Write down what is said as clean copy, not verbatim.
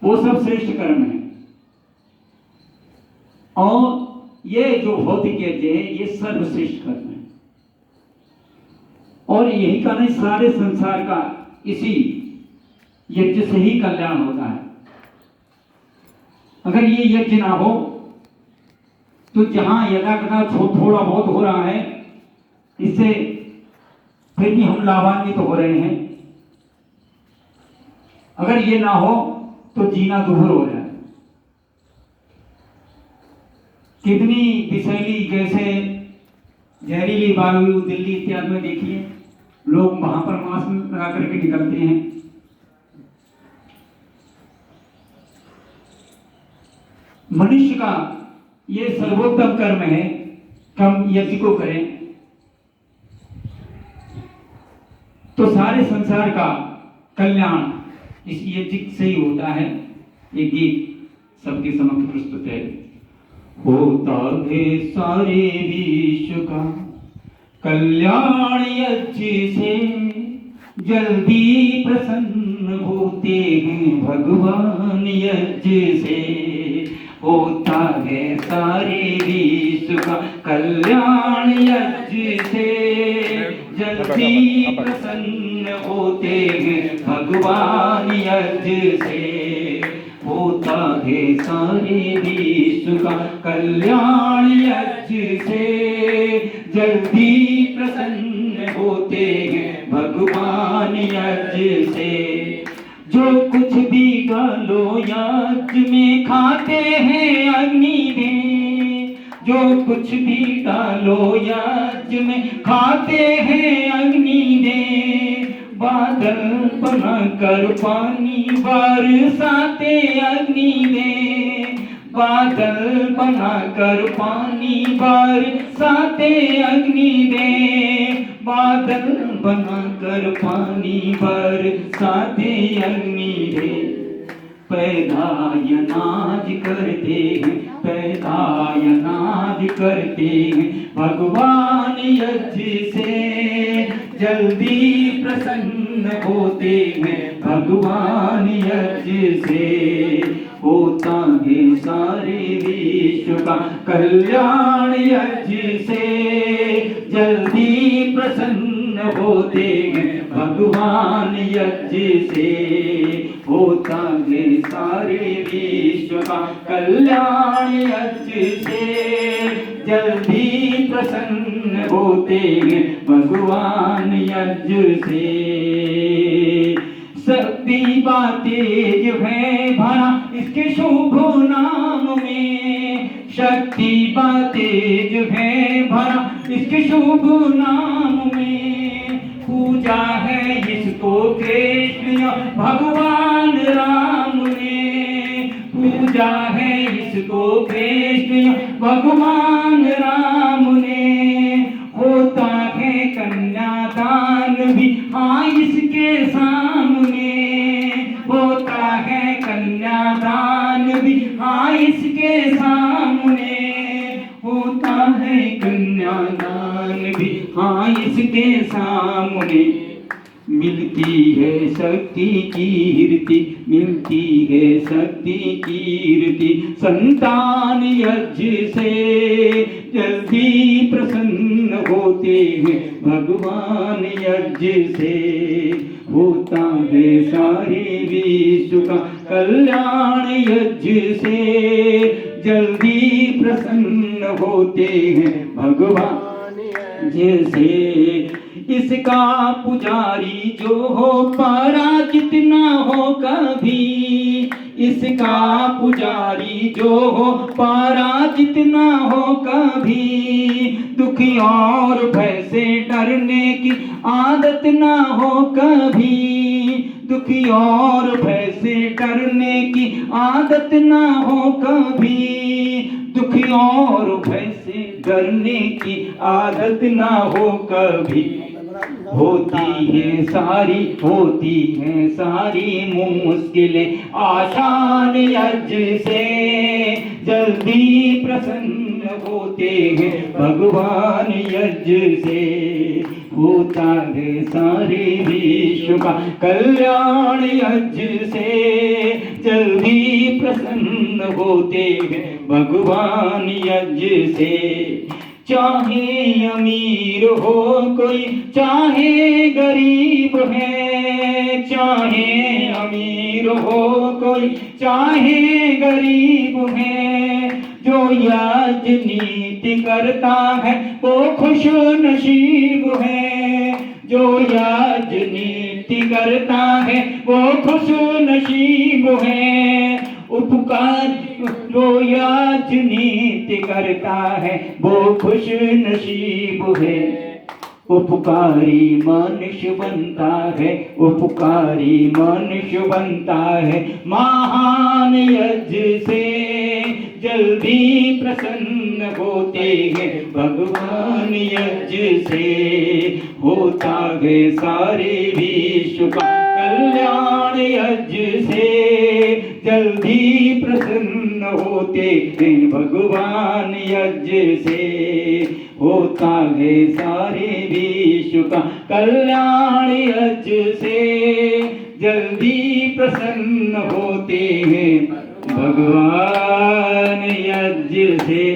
वो सब श्रेष्ठ कर्म है। और ये जो भौतिक यज्ञ है ये सर्वश्रेष्ठ कर्म है। और यही कारण है सारे संसार का इसी यज्ञ से ही कल्याण होता है। अगर ये यज्ञ ना हो तो जहां यदा कदा थोड़ा बहुत हो रहा है, इससे फिर भी हम लाभान्वित हो रहे हैं। अगर ये ना हो तो जीना दुभर हो जाए। कितनी विषैली जैसे जहरीली वायु दिल्ली इत्यादि में देखिए, लोग वहां पर मास्क लगा करके निकलते हैं। मनुष्य का ये सर्वोत्तम कर्म है कि हम यज्ञ को करें तो सारे संसार का कल्याण इस यज्ञ से ही होता है। ये गीत सबके समक्ष प्रस्तुत है। होता है सारे विश्व का कल्याण यज्ञ से, जल्दी प्रसन्न होते हैं भगवान यज्ञ से। होता है सारे विश्व का कल्याण यज्ञ से, जल्दी प्रसन्न होते हैं भगवान यज्ञ से। होता है सारे विश्व का कल्याण यज्ञ से, जल्दी प्रसन्न होते हैं भगवान यज्ञ से। जो कुछ भी डालो यज्ञ में खाते हैं अग्नि में, जो कुछ भी डालो यज्ञ में खाते हैं अग्नि में। बादल बनाकर पानी बरसाते अग्नि में, बादल बनाकर पानी बरसाते अग्नि में। बादल बनाकर पानी बरसाते अग्नि में। पैदायनाज करते हैं, पैदायनाज करते हैं भगवान यज्ञ से, जल्दी प्रसन्न होते हैं भगवान यज्ञ से। होता है सारे विश्व का कल्याण यज्ञ से, जल्दी प्रसन्न होते हैं भगवान यज्ञ से। होता है सारे विश्व का कल्याण यज्ञ से, जल्दी प्रसन्न होते हैं भगवान यज्ञ से। शक्ति बातें जो है भरा इसके शुभ नाम में, शक्ति बातें जो है भरा इसके शुभ नाम में। पूजा है इसको कृष्ण भगवान राम ने, पूजा है इसको कृष्ण भगवान राम ने। होता है कन्यादान भी हाँ इसके सामने, होता है कन्यादान भी हाँ इसके सामने। होता है कन्यादान भी हाँ इसके सामने। मिलती है शक्ति कीर्ति, मिलती है शक्ति कीर्ति संतान यज्ञ से, जल्दी प्रसन्न होते हैं भगवान यज्ञ से। होता है सारे विश्व का कल्याण यज्ञ से, जल्दी प्रसन्न होते हैं भगवान यज्ञ से। इसका पुजारी जो हो पराजित ना हो कभी, इसका पुजारी जो हो पराजित ना हो कभी। दुखी और भय से डरने की आदत ना हो कभी, दुखी और भय से डरने की आदत ना हो कभी। दुखी और भय से डरने की आदत ना हो कभी। होती है सारी मुश्किलें आसान यज्ञ से, जल्दी प्रसन्न प्रसन्न होते हैं भगवान यज्ञ से। होता है सारे विश्व का कल्याण यज्ञ से, जल्दी प्रसन्न होते हैं भगवान यज्ञ से। चाहे अमीर हो कोई चाहे गरीब है, चाहे अमीर हो कोई चाहे गरीब है, जो राजनीति करता है वो खुश नसीब है, जो राजनीति करता है वो खुश नसीब है। उपकार जो राजनीति करता है वो खुश नसीब है। उपकारी मनुष्य बनता है, उपकारी मनुष्य बनता है महान यज्ञ से, जल्दी प्रसन्न होते हैं भगवान यज्ञ से। होता है सारे विश्व का कल्याण यज्ञ से, जल्दी प्रसन्न होते हैं भगवान यज्ञ से। होता है सारे विश्व का कल्याण यज्ञ से, जल्दी प्रसन्न होते हैं भगवान यज्ञ से।